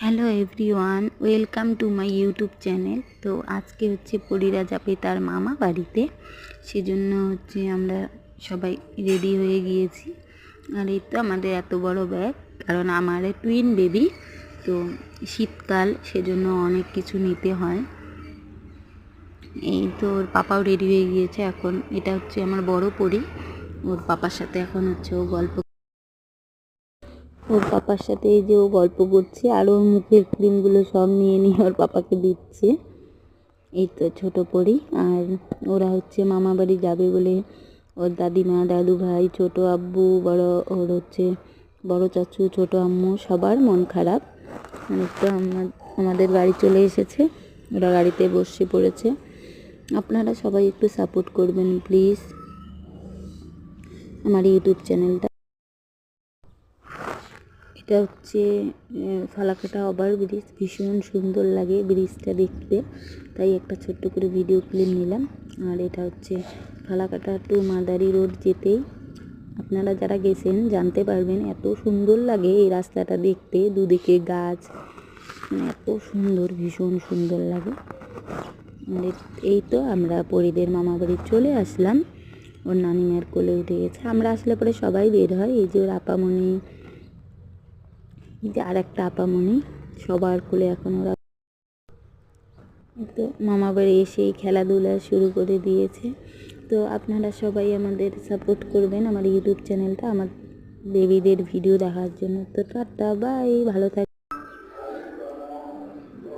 Hello everyone, welcome to my YouTube channel. তো আজকে হচ্ছে পরীরা যাবে তার মামা বাড়িতে, সেজন্য হচ্ছে আমরা সবাই রেডি হয়ে গিয়েছি। আর এই তো আমাদের এত বড় ব্যাগ, কারণ আমার টুইন বেবি, তো শীতকাল, সেজন্য অনেক কিছু নিতে হয়। এই তো ওর পাপাও রেডি হয়ে গিয়েছে। এখন এটা হচ্ছে আমার বড় পরী, ওর পাপার সাথে এখন হচ্ছে ও ওর পাপার সাথে এই যে ও গল্প করছে, আর ওর মুখের ক্রিমগুলো সব নিয়ে নিয়ে ওর পাপাকে দিচ্ছে। এই তো ছোট পরি। আর ওরা হচ্ছে মামা বাড়ি যাবে বলে ওর দাদিমা, দাদু ভাই, ছোট আব্বু, ওর হচ্ছে বড় চাচু, ছোট আম্মু, সবার মন খারাপ। তো আমাদের গাড়ি চলে এসেছে, ওরা গাড়িতে বসে পড়েছে। আপনারা সবাই একটু সাপোর্ট করবেন প্লিজ আমার ইউটিউব চ্যানেলটা। এটা হচ্ছে ফালাকাটা ওভার ব্রিজ, ভীষণ সুন্দর লাগে ব্রিজটা দেখতে, তাই একটা ছোট্ট করে ভিডিও ক্লিপ নিলাম। আর এটা হচ্ছে ফালাকাটা টু মাদারি রোড যেতেই, আপনারা যারা গেছেন জানতে পারবেন এত সুন্দর লাগে এই রাস্তাটা দেখতে, দুদিকে গাছ, এত সুন্দর, ভীষণ সুন্দর লাগে। আর এই তো আমরা পরিদের মামা বাড়ি চলে আসলাম, ওর নানিমার কোলে উঠে গেছে। আমরা আসলে পরে সবাই বের হয়, এই যে ওর আপামনি, যে আর একটা আপামনি, সবার কোলে এখন ওরা। তো মামা বাড়ি এসেই খেলাধুলা শুরু করে দিয়েছে। তো আপনারা সবাই আমাদের সাপোর্ট করবেন আমার ইউটিউব চ্যানেলটা, আমার বেবিদের ভিডিও দেখার জন্য। তো টাটা, বাই, ভালো থাকবেন।